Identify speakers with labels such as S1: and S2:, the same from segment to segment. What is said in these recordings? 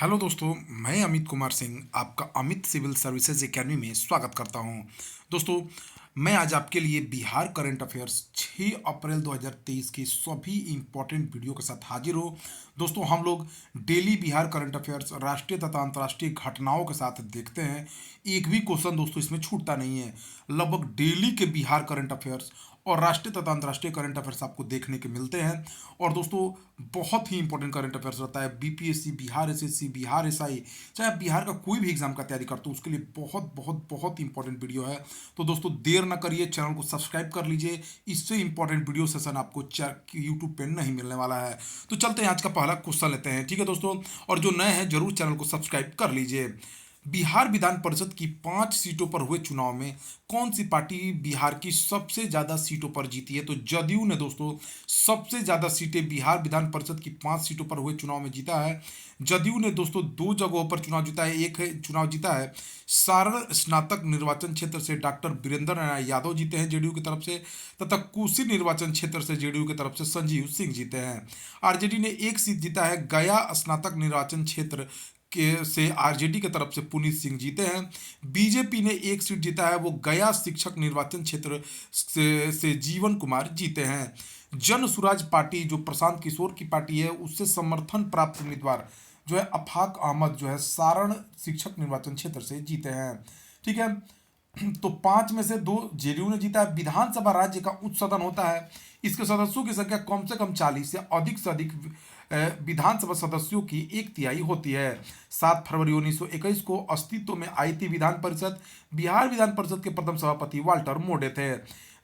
S1: Hello दोस्तों, मैं अमित कुमार सिंह आपका अमित सिविल सर्विसेज एकेडमी में स्वागत करता हूं। दोस्तों, मैं आज आपके लिए बिहार करंट अफेयर्स 6 अप्रैल 2023 के सभी इंपॉर्टेंट वीडियो के साथ हाजिर हो। दोस्तों, हम लोग डेली बिहार करंट अफेयर्स राष्ट्रीय तथा अंतर्राष्ट्रीय घटनाओं के साथ देखते हैं। एक भी क्वेश्चन दोस्तों इसमें छूटता नहीं है। लगभग डेली के बिहार करंट अफेयर्स और राष्ट्रीय तथा अंतर्राष्ट्रीय करंट अफेयर्स आपको देखने के मिलते हैं। और दोस्तों, बहुत ही इंपॉर्टेंट करंट अफेयर्स रहता है। BPSC, Bihar SSC, Bihar SI, चाहे आप बिहार का कोई भी एग्जाम का तैयारी करते हो, उसके लिए बहुत बहुत बहुत इंपॉर्टेंट वीडियो है। तो दोस्तों, देर ना करिए, चैनल को सब्सक्राइब कर लीजिए। इससे इंपॉर्टेंट वीडियो सेशन आपको यूट्यूब पे नहीं मिलने वाला है। तो चलते हैं, आज का पहला क्वेश्चन लेते हैं। ठीक है दोस्तों, और जो नए हैं जरूर चैनल को सब्सक्राइब कर लीजिए। बिहार विधान परिषद की 5 सीटों पर हुए चुनाव में कौन सी पार्टी बिहार की सबसे ज्यादा सीटों पर जीती है? तो जदयू ने दोस्तों सबसे ज्यादा सीटें बिहार विधान परिषद की 5 सीटों पर हुए चुनाव में जीता है। जदयू ने दोस्तों 2 जगहों पर चुनाव जीता है। एक है चुनाव जीता है सारण स्नातक निर्वाचन क्षेत्र से डॉक्टर वीरेंद्र नारायण यादव जीते हैं जेडीयू की तरफ से, तथा कुशी निर्वाचन क्षेत्र से जेडीयू की तरफ से संजीव सिंह जीते हैं। आरजेडी ने एक सीट जीता है गया स्नातक निर्वाचन क्षेत्र के से आरजेडी की तरफ से पुनीत सिंह जीते हैं। बीजेपी ने एक सीट जीता है, वो गया शिक्षक निर्वाचन क्षेत्र से जीवन कुमार जीते हैं। जन सुराज पार्टी जो प्रशांत किशोर की पार्टी है, उससे समर्थन प्राप्त उम्मीदवार जो है अफाक अहमद जो है सारण शिक्षक निर्वाचन क्षेत्र से जीते हैं। ठीक है, तो 5 में से 2 जेडीयू ने जीता है। विधानसभा राज्य का उच्च सदन होता है। इसके सदस्यों की संख्या कम से कम 40 या अधिक से अधिक विधानसभा सदस्यों की 1/3 होती है। 7 फरवरी 1921 को अस्तित्व में आई थी विधान परिषद। बिहार विधान परिषद के प्रथम सभापति वाल्टर मोडे थे।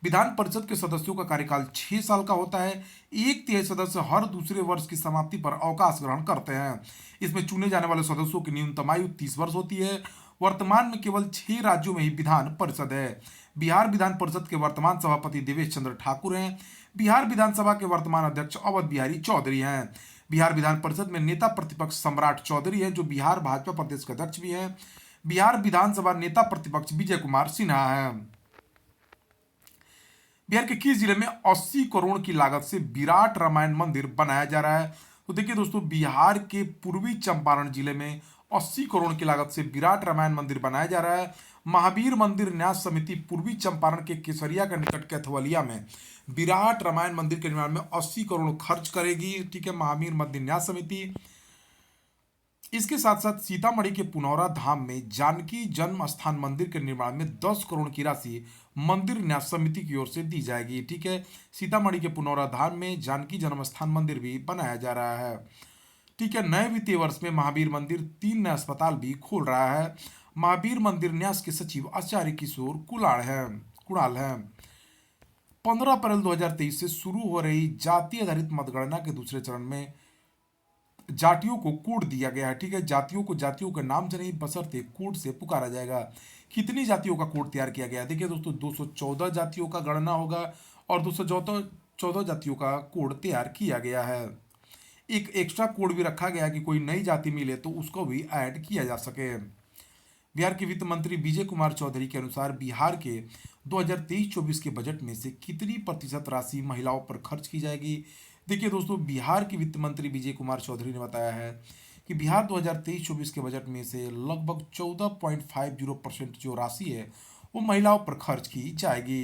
S1: विधान परिषद के सदस्यों का कार्यकाल 6 साल का होता है। 1/3 सदस्य हर दूसरे वर्ष की समाप्ति पर अवकाश ग्रहण करते हैं। इसमें चुने जाने वाले सदस्यों की न्यूनतम आयु 30 वर्ष होती है। वर्तमान में केवल 6 राज्यों में ही विधान परिषद है। बिहार विधान परिषद के वर्तमान सभापति देवेश चंद्र ठाकुर हैं। बिहार विधानसभा के वर्तमान अध्यक्ष अवध बिहारी चौधरी हैं। बिहार विधान परिषद में नेता प्रतिपक्ष सम्राट चौधरी हैं, जो बिहार भाजपा प्रदेश के अध्यक्ष भी हैं। बिहार विधानसभा नेता प्रतिपक्ष विजय कुमार सिन्हा हैं। बिहार के किस जिले में 80 करोड़ की लागत से विराट रामायण मंदिर बनाया जा रहा है? तो देखिए दोस्तों, बिहार के पूर्वी चंपारण जिले में 80 करोड़ की लागत से विराट रामायण मंदिर बनाया जा रहा है। महावीर मंदिर न्यास समिति पूर्वी चंपारण के केसरिया के निकट कैथवलिया में विराट रामायण मंदिर के निर्माण में 80 करोड़ खर्च करेगी। ठीक है, महावीर मंदिर न्यास समिति। इसके साथ साथ सीतामढ़ी के पुनौरा धाम में जानकी जन्म स्थान मंदिर के निर्माण में 10 करोड़ की राशि मंदिर न्यास समिति की ओर से दी जाएगी। ठीक है, सीतामढ़ी के पुनौरा धाम में जानकी जन्म स्थान मंदिर भी बनाया जा रहा है। ठीक है, नए वित्तीय वर्ष में महावीर मंदिर 3 नए अस्पताल भी खोल रहा है। महावीर मंदिर न्यास के सचिव आचार्य किशोर कुणाल हैं। 15 अप्रैल 2023 से शुरू हो रही जाति आधारित मतगणना के दूसरे चरण में जातियों को कोड दिया गया है। ठीक है, जातियों को जातियों के नाम से नहीं बशर्ते कोड से पुकारा जाएगा। कितनी जातियों का कोड तैयार किया गया है? देखिए दोस्तों, 214 जातियों का गणना होगा और 214 जातियों का कोड तैयार किया गया है। एक एक्स्ट्रा कोड भी रखा गया है कि कोई नई जाति मिले तो उसको भी ऐड किया जा सके। बिहार के वित्त मंत्री विजय कुमार चौधरी के अनुसार बिहार के 2023-24 के बजट में से कितनी प्रतिशत राशि महिलाओं पर खर्च की जाएगी? देखिए दोस्तों, बिहार के वित्त मंत्री विजय कुमार चौधरी ने बताया है कि बिहार 2023-24 के बजट में से लगभग 14.50% जो राशि है वो महिलाओं पर खर्च की जाएगी।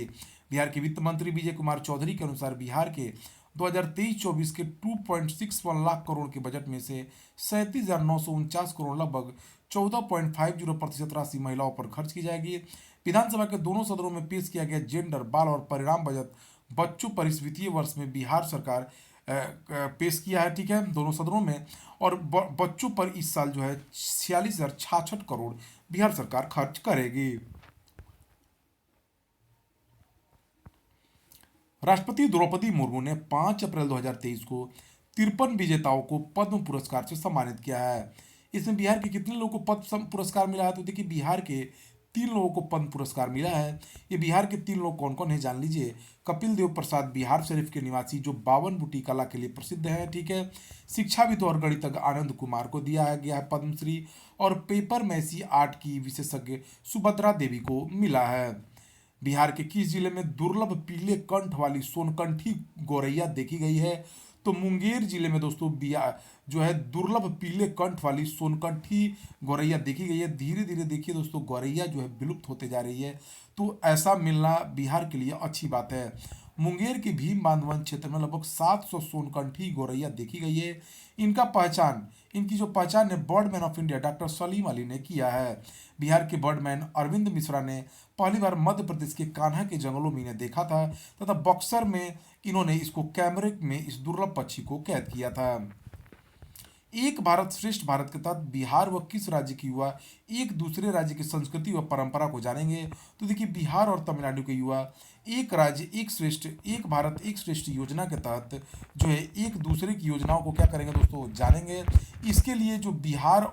S1: बिहार के वित्त मंत्री विजय कुमार चौधरी के अनुसार बिहार के 2023-24 के 2.61 लाख करोड़ के बजट में से 37,949 करोड़ लगभग 14.50% राशि महिलाओं पर खर्च की जाएगी। विधानसभा के दोनों सदनों में पेश किया गया जेंडर, बाल और परिणाम बजट बच्चों पर इस वित्तीय वर्ष में बिहार सरकार पेश किया है। ठीक है, दोनों सदनों में। और बच्चों पर इस साल जो है 46,066 करोड़ बिहार सरकार खर्च करेगी। राष्ट्रपति द्रौपदी मुर्मू ने 5 अप्रैल 2023 को 53 विजेताओं को पद्म पुरस्कार से सम्मानित किया है। इसमें बिहार के कितने लोगों को पद्म पुरस्कार मिला है? तो देखिए, बिहार के 3 लोगों को पद्म पुरस्कार मिला है। ये बिहार के 3 लोग कौन कौन है जान लीजिए। कपिल देव प्रसाद बिहार शरीफ के निवासी, जो बावन बूटी कला के लिए प्रसिद्ध है। ठीक है, शिक्षाविद और गणितज्ञ आनंद कुमार को दिया गया है पद्मश्री। और पेपर मैसी आर्ट की विशेषज्ञ सुभद्रा देवी को मिला है। बिहार के किस जिले में दुर्लभ पीले कंठ वाली सोनकंठी गौरैया देखी गई है? तो मुंगेर जिले में दोस्तों बिया जो है दुर्लभ पीले कंठ वाली सोनकंठी गौरैया देखी गई है। धीरे धीरे देखिए दोस्तों गौरैया जो है विलुप्त होते जा रही है, तो ऐसा मिलना बिहार के लिए अच्छी बात है। मुंगेर के भीम बांधवन क्षेत्र में लगभग 700 सोनकंठी गौरैया देखी गई है। इनकी जो पहचान है Birdman of India doctor Salim Ali ने किया है। बिहार के बर्डमैन अरविंद मिश्रा ने पहली बार मध्य प्रदेश के कान्हा के जंगलों में इन्हें देखा था, तथा बक्सर में इन्होंने इसको कैमरे में इस दुर्लभ पक्षी को कैद किया था। एक भारत श्रेष्ठ भारत के तहत बिहार व किस राज्य की युवा एक दूसरे राज्य की संस्कृति व परंपरा को जानेंगे? तो देखिए बिहार और तमिलनाडु के युवा एक राज्य एक भारत एक श्रेष्ठ योजना के तहत जो है एक दूसरे की योजनाओं को क्या करेंगे दोस्तों? जानेंगे। इसके लिए जो बिहार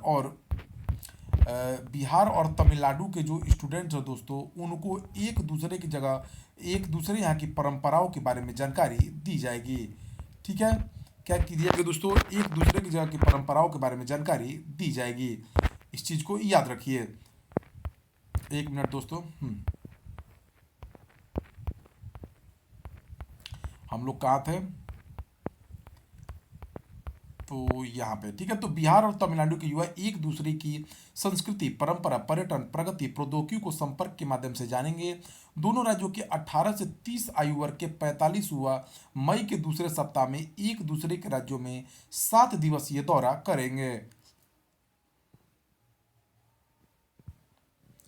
S1: और तमिलनाडु के जो स्टूडेंट्स हैं दोस्तों, उनको एक दूसरे यहाँ की परंपराओं के बारे में जानकारी दी जाएगी। ठीक है, क्या कीजिएगा दोस्तों? एक दूसरे की जगह की परंपराओं के बारे में जानकारी दी जाएगी। इस चीज को याद रखिए। एक मिनट दोस्तों। हम लोग कहाँ थे? तो यहाँ पे ठीक है। तो बिहार और तमिलनाडु के युवा एक दूसरे की संस्कृति, परंपरा, पर्यटन, प्रगति, प्रौद्योगिकी को संपर्क के माध्यम से जानेंगे। दोनों राज्यों के 18 से 30 आयु वर्ग के 45 युवा मई के दूसरे सप्ताह में एक दूसरे के राज्यों में 7 दिवसीय दौरा करेंगे।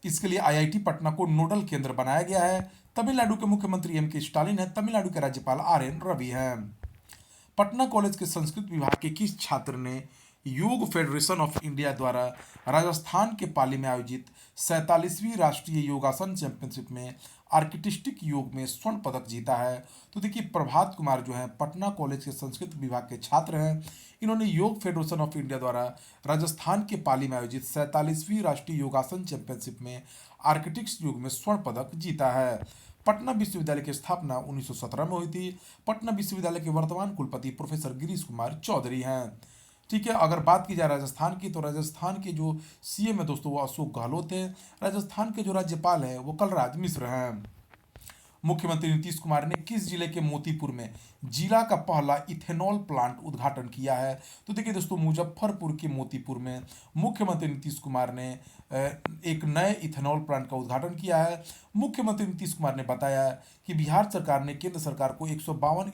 S1: इसके लिए आईआईटी पटना को नोडल केंद्र बनाया गया है। तमिलनाडु के मुख्यमंत्री एम के स्टालिन है। तमिलनाडु के राज्यपाल आर एन रवि हैं। पटना कॉलेज के संस्कृत विभाग के किस छात्र ने योग फेडरेशन ऑफ इंडिया द्वारा राजस्थान के पाली में आयोजित 47वीं राष्ट्रीय योगासन चैंपियनशिप में आर्किटिस्टिक योग में स्वर्ण पदक जीता है? तो देखिए प्रभात कुमार जो है पटना कॉलेज के संस्कृत विभाग के छात्र हैं। इन्होंने योग फेडरेशन ऑफ इंडिया द्वारा राजस्थान के पाली में आयोजित 47वीं राष्ट्रीय योगासन चैंपियनशिप में आर्किटिक्स योग में स्वर्ण पदक जीता है। पटना विश्वविद्यालय की स्थापना 1917 में हुई थी। पटना विश्वविद्यालय के वर्तमान कुलपति प्रोफेसर गिरीश कुमार चौधरी हैं। ठीक है, अगर बात की जाए राजस्थान की, तो राजस्थान के जो सीएम है दोस्तों वो अशोक गहलोत हैं। राजस्थान के जो राज्यपाल हैं वो कलराज मिश्र हैं। मुख्यमंत्री नीतीश कुमार ने किस जिले के मोतीपुर में जिला का पहला इथेनॉल प्लांट उद्घाटन किया है? तो देखिए दोस्तों मुजफ्फरपुर के मोतीपुर में मुख्यमंत्री नीतीश कुमार ने एक नए इथेनॉल प्लांट का उद्घाटन किया है। मुख्यमंत्री नीतीश कुमार ने बताया कि बिहार सरकार ने केंद्र सरकार को 152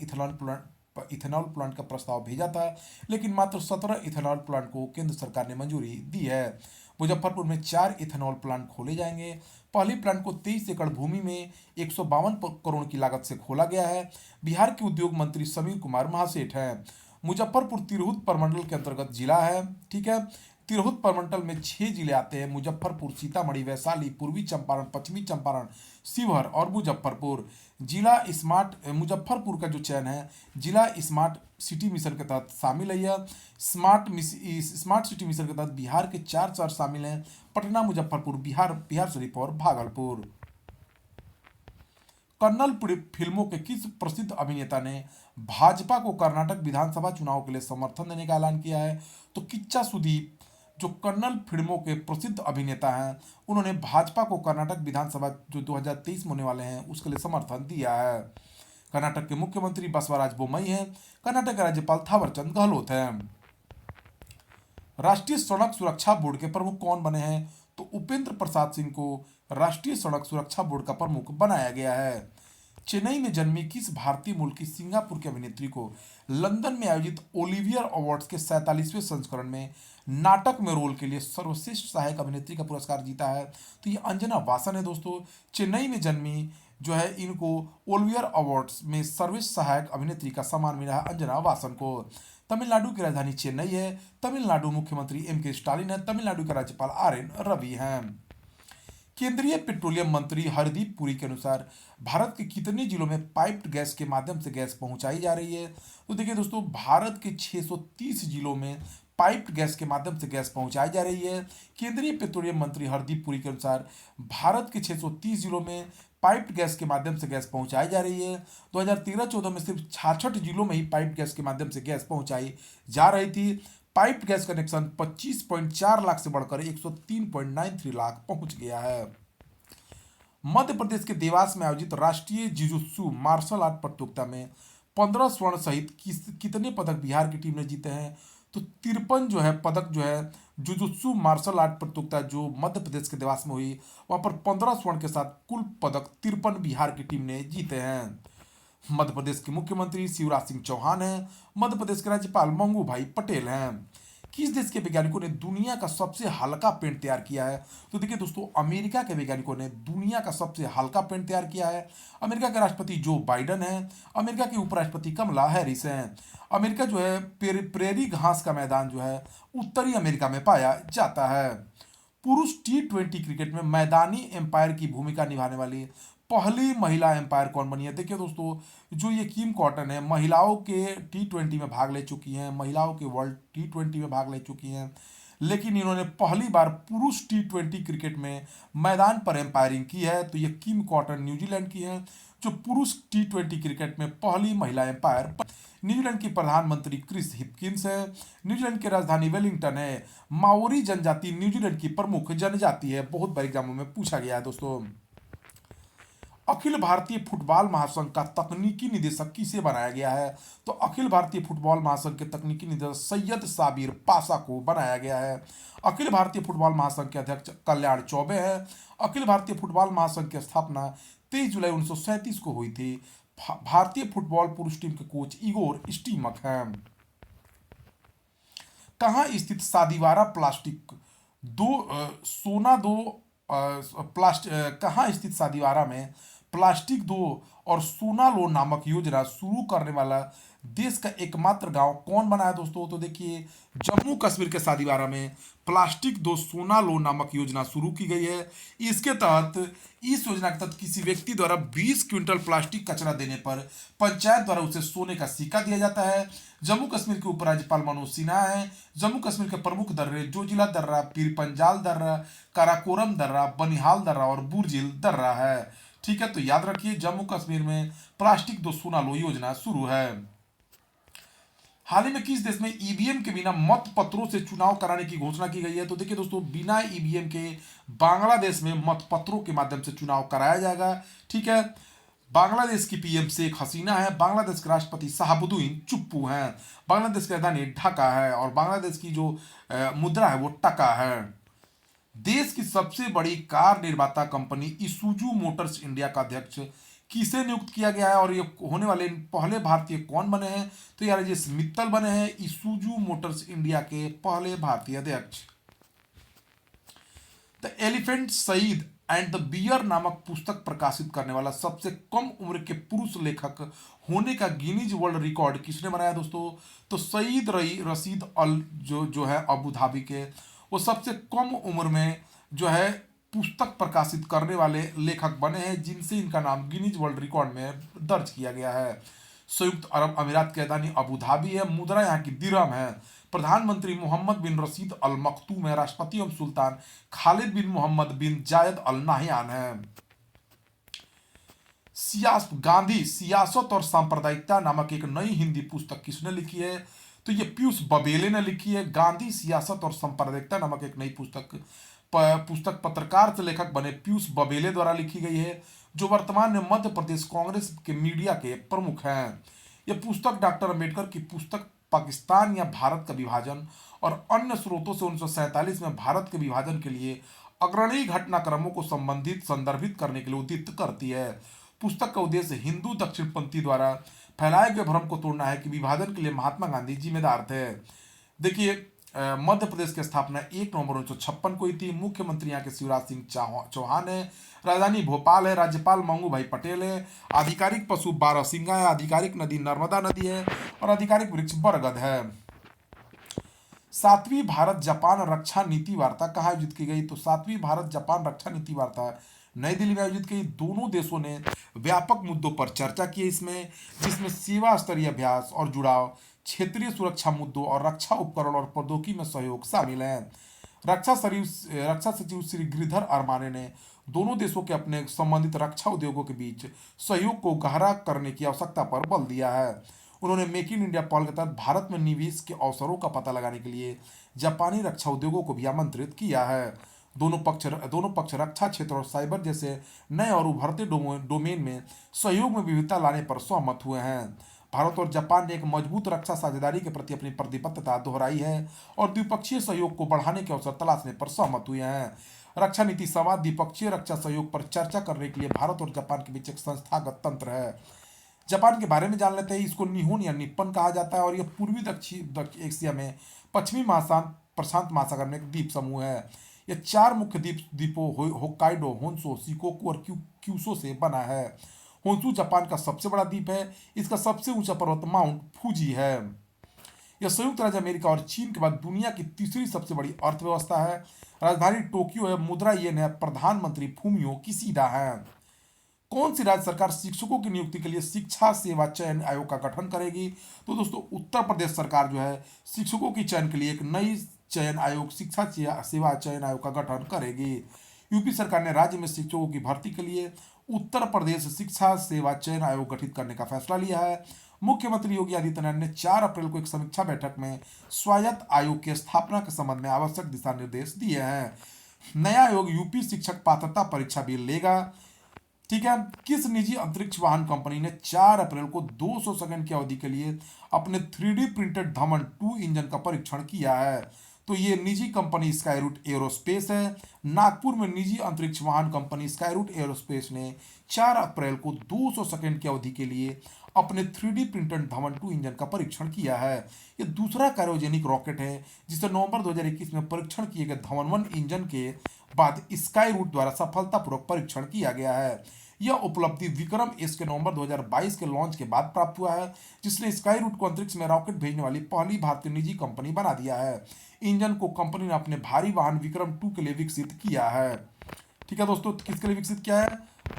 S1: इथेनॉल प्लांट का प्रस्ताव भेजा था, लेकिन मात्र 17 इथेनॉल प्लांट को केंद्र सरकार ने मंजूरी दी है। मुजफ्फरपुर में 4 इथेनॉल प्लांट खोले जाएंगे। पहली प्लांट को 23 एकड़ भूमि में 152 करोड़ की लागत से खोला गया है। बिहार के उद्योग मंत्री समीर कुमार महासेठ हैं। मुजफ्फरपुर तिरहुत प्रमंडल के अंतर्गत जिला है। ठीक है, तिरहुत प्रमंडल में 6 जिले आते हैं: मुजफ्फरपुर, सीतामढ़ी, वैशाली, पूर्वी चंपारण, पश्चिमी चंपारण, शिवहर और मुजफ्फरपुर। जिला स्मार्ट मुजफ्फरपुर का जो चयन है जिला स्मार्ट सिटी मिशन के तहत शामिल है। यह स्मार्ट सिटी मिशन के तहत बिहार के 4 शहर शामिल हैं: पटना, मुजफ्फरपुर, बिहार शरीफ और भागलपुर। कन्नड़ फिल्मों के किस प्रसिद्ध अभिनेता ने भाजपा को कर्नाटक विधानसभा चुनाव के लिए समर्थन देने का ऐलान किया है? तो किच्चा सुदीप जो कन्नड़ फिल्मों के प्रसिद्ध अभिनेता हैं, उन्होंने भाजपा को कर्नाटक विधानसभा जो 2023 में होने वाले हैं उसके लिए समर्थन दिया है। कर्नाटक के मुख्यमंत्री बसवराज बोम्मई हैं। कर्नाटक के राज्यपाल थावरचंद गहलोत हैं। राष्ट्रीय सड़क सुरक्षा बोर्ड के प्रमुख कौन बने हैं? तो उपेंद्र प्रसाद सिंह को राष्ट्रीय सड़क सुरक्षा बोर्ड का प्रमुख बनाया गया है। चेन्नई में जन्मी किस भारतीय मूल की सिंगापुर की अभिनेत्री को लंदन में आयोजित ओलिवियर अवार्ड्स के 47वें संस्करण में नाटक में रोल के लिए सर्वश्रेष्ठ सहायक अभिनेत्री का पुरस्कार जीता है? तो ये अंजना वासन है दोस्तों। चेन्नई में जन्मी जो है इनको ओलिवियर अवार्ड्स में सर्वश्रेष्ठ सहायक अभिनेत्री का सम्मान मिला है अंजना वासन को। तमिलनाडु की राजधानी चेन्नई है। तमिलनाडु मुख्यमंत्री एम के स्टालिन है। तमिलनाडु के राज्यपाल आर एन रवि हैं। केंद्रीय पेट्रोलियम मंत्री हरदीप पुरी के अनुसार भारत के कितने जिलों में पाइप्ड गैस के माध्यम से गैस पहुंचाई जा रही है? तो देखिए दोस्तों भारत के 630 जिलों में पाइप्ड गैस के माध्यम से गैस पहुंचाई जा रही है। केंद्रीय पेट्रोलियम मंत्री हरदीप पुरी के अनुसार भारत के 630 जिलों में पाइप्ड गैस के माध्यम से गैस पहुंचाई जा रही है। 2013-14 में सिर्फ 66 जिलों में ही पाइप्ड गैस के माध्यम से गैस पहुंचाई जा रही थी। पाइप्ड गैस कनेक्शन 25.4 लाख से बढ़कर 103.93 लाख पहुंच गया है। मध्य प्रदेश के देवास में आयोजित राष्ट्रीय जिजुत्सु मार्शल आर्ट प्रतियोगिता में 15 स्वर्ण सहित कितने पदक बिहार की टीम ने जीते हैं? तो 53 जो है पदक जो है जुजुत्सु मार्शल आर्ट प्रतियोगिता जो मध्य प्रदेश के देवास में हुई, वहां पर 15 स्वर्ण के साथ कुल पदक 53 बिहार की टीम ने जीते हैं। मध्य प्रदेश के मुख्यमंत्री शिवराज सिंह चौहान हैं। मध्य प्रदेश के राज्यपाल मंगू भाई पटेल हैं। किस देश के वैज्ञानिकों ने दुनिया का सबसे हल्का पेंट तैयार किया है? तो देखिए दोस्तों, अमेरिका के वैज्ञानिकों ने दुनिया का सबसे हल्का पेंट तैयार किया है। अमेरिका के राष्ट्रपति जो बाइडन है। अमेरिका के उपराष्ट्रपति कमला हैरिस हैं। अमेरिका जो है प्रेरी घास का मैदान जो है उत्तरी अमेरिका में पाया जाता है। पुरुष T20 क्रिकेट में मैदानी एम्पायर की भूमिका निभाने वाली पहली महिला एम्पायर कौन बनी है? देखिए दोस्तों, जो ये किम कॉटन है, महिलाओं के T20 में भाग ले चुकी हैं, महिलाओं के वर्ल्ड T20 में भाग ले चुकी हैं, लेकिन इन्होंने पहली बार पुरुष T20 क्रिकेट में मैदान पर एम्पायरिंग की है। तो ये किम कॉटन न्यूजीलैंड की हैं, जो पुरुष T20 क्रिकेट में पहली महिला एम्पायर। न्यूजीलैंड की प्रधानमंत्री क्रिस हिपकिंस है। न्यूजीलैंड की राजधानी वेलिंगटन है। माओरी जनजाति न्यूजीलैंड की प्रमुख जनजाति है। बहुत बार एग्जामों में पूछा गया है दोस्तों। अखिल भारतीय फुटबॉल महासंघ का तकनीकी निदेशक किसे बनाया गया है? तो अखिल भारतीय फुटबॉल महासंघ के तकनीकी निदेशक सैयद साबिर पाशा को बनाया गया है। अखिल भारतीय फुटबॉल महासंघ के अध्यक्ष कल्याण चौबे हैं। अखिल भारतीय फुटबॉल महासंघ की स्थापना 23 जुलाई 1937 को हुई थी। भारतीय फुटबॉल पुरुष टीम के कोच इगोर स्टीमक हैं। कहाँ स्थित सादीवारा प्लास्टिक दो सोना दो प्लास्टिक कहाँ स्थित सादीवारा में प्लास्टिक दो और सोना लो नामक योजना शुरू करने वाला देश का एकमात्र गांव कौन बना है दोस्तों? तो देखिए, जम्मू कश्मीर के सादीवारा में प्लास्टिक दो सोना लो नामक योजना शुरू की गई है। इसके तहत इस योजना के तहत किसी व्यक्ति द्वारा 20 क्विंटल प्लास्टिक कचरा देने पर पंचायत द्वारा उसे सोने का सिक्का दिया जाता है। जम्मू कश्मीर के उपराज्यपाल मनोज सिन्हा है। जम्मू कश्मीर के प्रमुख दर्रे जोजिला दर्रा, पीर पंजाल दर्रा, काराकोरम दर्रा, बनिहाल दर्रा और बुर्जिल दर्रा है। ठीक है, तो याद रखिए, जम्मू कश्मीर में प्लास्टिक दो सोना लो योजना शुरू है। हाल ही में किस देश में ईवीएम के बिना मत पत्रों से चुनाव कराने की घोषणा की गई है? तो देखिए दोस्तों, बिना ईवीएम के बांग्लादेश में मत पत्रों के माध्यम से चुनाव कराया जाएगा। ठीक है, बांग्लादेश की पीएम शेख हसीना है। बांग्लादेश के राष्ट्रपति शहाबुद्दीन चुप्पू हैं। बांग्लादेश की राजधानी ढाका है और बांग्लादेश की जो मुद्रा है वो टका है। देश की सबसे बड़ी कार निर्माता कंपनी इसुजू मोटर्स इंडिया का अध्यक्ष किसे नियुक्त किया गया है और ये होने वाले पहले भारतीय कौन बने हैं? तो यार राजेश मित्तल बने हैं इसुजू मोटर्स इंडिया के पहले भारतीय अध्यक्ष। The elephant Saeed and the bear नामक पुस्तक प्रकाशित करने वाला सबसे कम उम्र के पुरुष लेखक होने का गिनीज वर्ल्ड रिकॉर्ड किसने बनाया दोस्तों? तो सईद रशीद अल जो है अबू धाबी के, वो सबसे कम उम्र में जो है पुस्तक प्रकाशित करने वाले लेखक बने हैं, जिनसे इनका नाम गिनीज वर्ल्ड रिकॉर्ड में दर्ज किया गया है। संयुक्त अरब अमीरात की राजधानी अबू धाबी है। मुद्रा यहाँ की दिरहम है। प्रधानमंत्री मोहम्मद बिन रशीद अल मखतूम है। राष्ट्रपति एवं सुल्तान खालिद बिन मोहम्मद बिन जायद अल नाहयान है। गांधी सियासत और सांप्रदायिकता नामक एक नई हिंदी पुस्तक किसने लिखी है? तो ये पीयूष बबेले ने लिखी है। गांधी सियासत और सांप्रदायिकता नामक एक नई पुस्तक पत्रकार से लेखक बने पीयूष बबेले द्वारा लिखी गई है, जो वर्तमान में मध्य प्रदेश कांग्रेस के मीडिया के प्रमुख हैं। यह पुस्तक डॉक्टर अंबेडकर की पुस्तक पाकिस्तान या भारत का विभाजन और अन्य स्रोतों से 1947 में भारत के विभाजन के लिए अग्रणी घटनाक्रमों को संदर्भित करने के लिए उद्दीत करती है। पुस्तक का उद्देश्य हिंदू दक्षिणपंथी द्वारा फैलाए गए भ्रम को तोड़ना है कि विभाजन के लिए महात्मा गांधी जिम्मेदार थे। देखिए, मध्य प्रदेश की स्थापना 1 नवंबर 1956 को हुई थी। मुख्यमंत्री यहाँ के शिवराज सिंह चौहान है। राजधानी भोपाल है। राज्यपाल मंगू भाई पटेल है। आधिकारिक पशु बारहसिंगा है। आधिकारिक नदी नर्मदा नदी है और आधिकारिक वृक्ष बरगद है। 7वीं भारत जापान रक्षा नीति वार्ता कहाँ आयोजित की गई? तो 7वीं भारत जापान रक्षा नीति वार्ता नई दिल्ली में आयोजित की। दोनों देशों ने व्यापक मुद्दों पर चर्चा की जिसमें सेवा स्तरीय अभ्यास और जुड़ाव, क्षेत्रीय सुरक्षा मुद्दों और रक्षा उपकरण और प्रौद्योगिकी में सहयोग शामिल है। रक्षा सचिव श्री गिरिधर अरमाने ने दोनों देशों के अपने संबंधित रक्षा उद्योगों के बीच सहयोग को गहरा करने की आवश्यकता पर बल दिया है। उन्होंने मेक इन इंडिया पहल के तहत भारत में निवेश के अवसरों का पता लगाने के लिए जापानी रक्षा उद्योगों को भी आमंत्रित किया है। दोनों पक्ष रक्षा क्षेत्र और साइबर जैसे नए और उभरते डोमेन में सहयोग में विविधता लाने पर सहमत हुए हैं। भारत और जापान ने एक मजबूत रक्षा साझेदारी के प्रति अपनी प्रतिबद्धता दोहराई है और द्विपक्षीय सहयोग को बढ़ाने के अवसर तलाशने पर सहमत हुए हैं। रक्षा नीति संवाद द्विपक्षीय रक्षा सहयोग पर चर्चा करने के लिए भारत और जापान के बीच एक संस्थागत तंत्र है। जापान के बारे में जान लेते हैं। इसको निहोन या निप्पन कहा जाता है और यह पूर्वी दक्षिण एशिया में पश्चिमी महाशांत प्रशांत महासागर में एक द्वीप समूह है। यह चार मुख्य द्वीपों होक्काइडो, होन्शु, शिकोकू और क्यूशो से बना है। होन्शु जापान का सबसे बड़ा द्वीप है। इसका सबसे ऊंचा पर्वत माउंट फूजी है। यह संयुक्त राज्य अमेरिका और चीन के बाद दुनिया की तीसरी सबसे बड़ी अर्थव्यवस्था है। राजधानी टोक्यो है। मुद्रा येन है। प्रधानमंत्री फूमियो किशिडा है। कौन सी राज्य सरकार शिक्षकों की नियुक्ति के लिए शिक्षा सेवा चयन आयोग का गठन करेगी? तो दोस्तों उत्तर प्रदेश सरकार जो है शिक्षकों की चयन के लिए एक नई चयन आयोग शिक्षा सेवा चयन आयोग का गठन करेगी। यूपी सरकार ने राज्य में शिक्षकों की भर्ती के लिए उत्तर प्रदेश शिक्षा सेवा चयन आयोग गठित करने का फैसला लिया है। मुख्यमंत्री योगी आदित्यनाथ ने 4 अप्रैल को एक समीक्षा बैठक में स्वायत्त आयोग की स्थापना के संबंध में आवश्यक दिशा निर्देश दिए हैं। नया आयोग यूपी शिक्षक पात्रता परीक्षा भी लेगा। ठीक है। किस निजी अंतरिक्ष वाहन कंपनी ने 4 अप्रैल को 200 सेकंड की अवधि के लिए अपने 3D प्रिंटेड धमन 2 इंजन का परीक्षण किया है? तो ये निजी कंपनी स्काईरूट एरोस्पेस है। नागपुर में निजी अंतरिक्ष वाहन कंपनी स्काईरूट एरोस्पेस ने 4 अप्रैल को 200 सेकंड की अवधि के लिए अपने 3D प्रिंटेड धमन 2 इंजन का परीक्षण किया है। यह दूसरा क्रायोजेनिक रॉकेट है जिसे नवंबर 2021 में परीक्षण किए गए धमन 1 इंजन के बाद स्काईरूट द्वारा सफलतापूर्वक परीक्षण किया गया है। यह उपलब्धि विक्रम एस के नवंबर 2022 के लॉन्च के बाद प्राप्त हुआ है, जिसने स्काईरूट को अंतरिक्ष में रॉकेट भेजने वाली पहली भारतीय निजी कंपनी बना दिया है। इंजन को कंपनी ने अपने भारी वाहन विक्रम 2 के लिए विकसित किया है। ठीक है दोस्तों, किसके लिए विकसित किया है?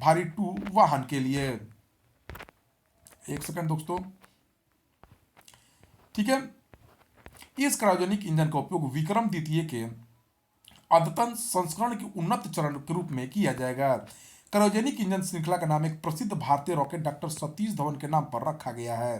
S1: भारी 2 वाहन के लिए। एक सेकंड दोस्तों। ठीक है। इस क्रायोजेनिक इंजन का उपयोग विक्रम द्वितीय के अद्यतन संस्करण के उन्नत चरण के रूप में किया जाएगा। क्रायोजेनिक इंजन श्रृंखला का नाम एक प्रसिद्ध भारतीय रॉकेट डॉक्टर सतीश धवन के नाम पर रखा गया है,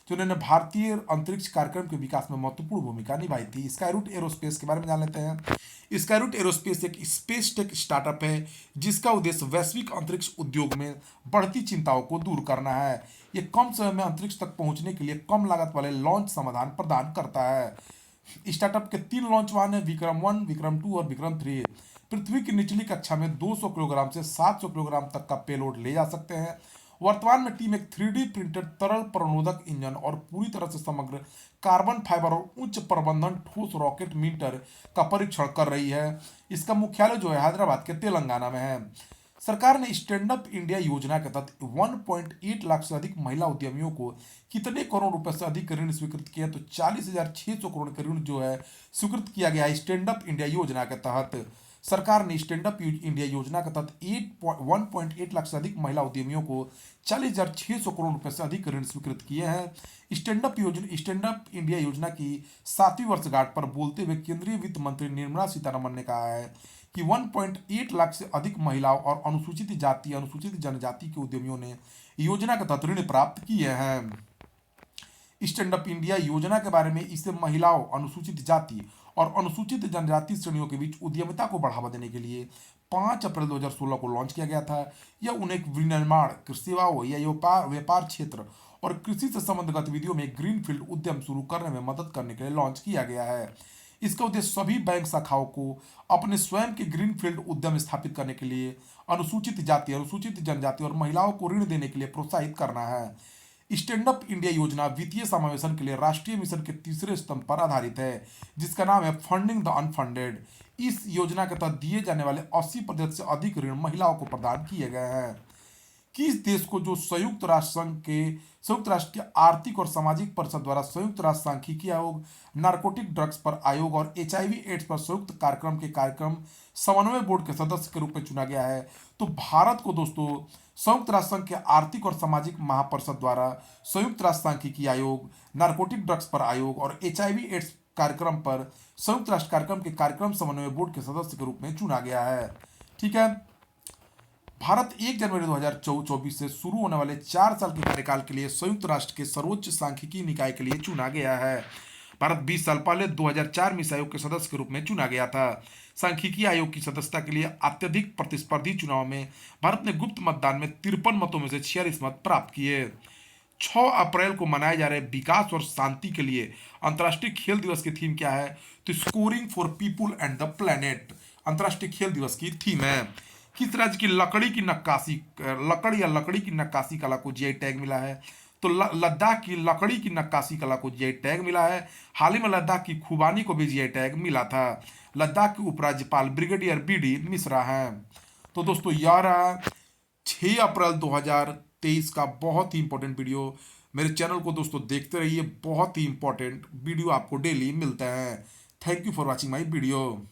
S1: जिन्होंने भारतीय अंतरिक्ष कार्यक्रम के विकास में महत्वपूर्ण भूमिका निभाई थी। स्काईरूट एरोस्पेस के बारे में जान लेते हैं। स्काईरूट एरोस्पेस एक स्पेस टेक स्टार्टअप है जिसका उद्देश्य वैश्विक अंतरिक्ष उद्योग में बढ़ती चिंताओं को दूर करना है। यह कम समय में अंतरिक्ष तक पहुंचने के लिए कम लागत वाले लॉन्च समाधान प्रदान करता है। स्टार्टअप के 3 लॉन्च वाहन हैं, विक्रम 1, विक्रम 2 और विक्रम 3। पृथ्वी की निचली कक्षा में 200 किलोग्राम से 700 किलोग्राम तक का पेलोड ले जा सकते हैं। वर्तमान में टीम एक 3D प्रिंटेड तरल प्रणोदक इंजन और पूरी तरह से समग्र कार्बन फाइबर और उच्च प्रबंधन ठोस रॉकेट मीटर का परीक्षण कर रही है। इसका मुख्यालय जो है हैदराबाद के तेलंगाना में है। सरकार ने स्टैंड अप इंडिया योजना के तहत 1.8 लाख से अधिक महिला उद्यमियों को कितने करोड़ रुपए से अधिक ऋण स्वीकृत किया? तो 40,600 करोड़ का ऋण जो है स्वीकृत किया गया है स्टैंड अप इंडिया योजना के तहत। सरकार ने स्टैंड अप इंडिया योजना के तहत 1.8 लाख से अधिक महिला उद्यमियों को 40,600 करोड़ रुपए से अधिक ऋण स्वीकृत किए हैं। स्टैंड अप इंडिया योजना की 7वीं वर्षगांठ पर बोलते हुए केंद्रीय वित्त मंत्री निर्मला सीतारमण ने कहा है कि 1.8 लाख से अधिक महिलाओं और अनुसूचित जाति अनुसूचित जनजाति के उद्यमियों ने योजना के तहत ऋण प्राप्त किए हैं। स्टैंड अप इंडिया योजना के बारे में इसे महिलाओं, अनुसूचित जाति और अनुसूचित जनजाति श्रेणियों के बीच उद्यमिता को बढ़ावा देने के लिए 5 अप्रैल 2016 को लॉन्च किया गया था। यह उन्हें विनिर्माण, सेवाओं या व्यापार क्षेत्र और कृषि से संबंधित गतिविधियों में ग्रीनफील्ड उद्यम शुरू करने में मदद करने के लिए लॉन्च किया गया है। इसका उद्देश्य सभी बैंक शाखाओं को अपने स्वयं के ग्रीनफील्ड उद्यम स्थापित करने के लिए अनुसूचित जाति, अनुसूचित जनजाति और महिलाओं को ऋण देने के लिए प्रोत्साहित करना है। स्टैंड अप इंडिया योजना वित्तीय समावेशन के लिए राष्ट्रीय मिशन के तीसरे स्तंभ पर आधारित है, जिसका नाम है फंडिंग द अनफंडेड। इस योजना के तहत दिए जाने वाले 80% से अधिक ऋण महिलाओं को प्रदान किए गए हैं। किस देश को जो संयुक्त राष्ट्र के आर्थिक और सामाजिक परिषद द्वारा संयुक्त राष्ट्र सांख्यिकी आयोग, नारकोटिक ड्रग्स पर आयोग और HIV एड्स पर संयुक्त कार्यक्रम के कार्यक्रम समन्वय बोर्ड के सदस्य के रूप में चुना गया है? तो भारत को दोस्तों संयुक्त राष्ट्र संघ के आर्थिक और सामाजिक महापरिषद द्वारा संयुक्त राष्ट्र सांख्यिकी आयोग, नारकोटिक ड्रग्स पर आयोग और HIV एड्स कार्यक्रम पर संयुक्त राष्ट्र कार्यक्रम के कार्यक्रम समन्वय बोर्ड के सदस्य के रूप में चुना गया है। ठीक है। भारत 1 जनवरी 2024 से शुरू होने वाले 4 साल के कार्यकाल के लिए संयुक्त राष्ट्र के सर्वोच्च सांख्यिकी निकाय के लिए चुना गया है। भारत 20 साल पहले 2004 में इस आयोग के सदस्य के रूप में चुना गया था। सांख्यिकी आयोग की सदस्यता के लिए अत्यधिक प्रतिस्पर्धी चुनाव में भारत ने गुप्त मतदान में 53 मतों में से 46 मत प्राप्त किए। 6 अप्रैल को मनाए जा रहे विकास और शांति के लिए अंतर्राष्ट्रीय खेल दिवस की थीम क्या है? तो scoring for people and the planet अंतर्राष्ट्रीय खेल दिवस की थीम है। किस राज्य की लकड़ी या लकड़ी की नक्काशी कला को जीआई टैग मिला है? तो लद्दाख की लकड़ी की नक्काशी कला को जीआई टैग मिला है। हाल ही में लद्दाख की खुबानी को भी जीआई टैग मिला था। लद्दाख के उपराज्यपाल ब्रिगेडियर बी डी मिश्रा हैं। तो दोस्तों यह रहा 6 अप्रैल 2023 का बहुत ही इंपॉर्टेंट वीडियो। मेरे चैनल को दोस्तों देखते रहिए, बहुत ही इंपॉर्टेंट वीडियो आपको डेली मिलता है। Thank you for watching my video.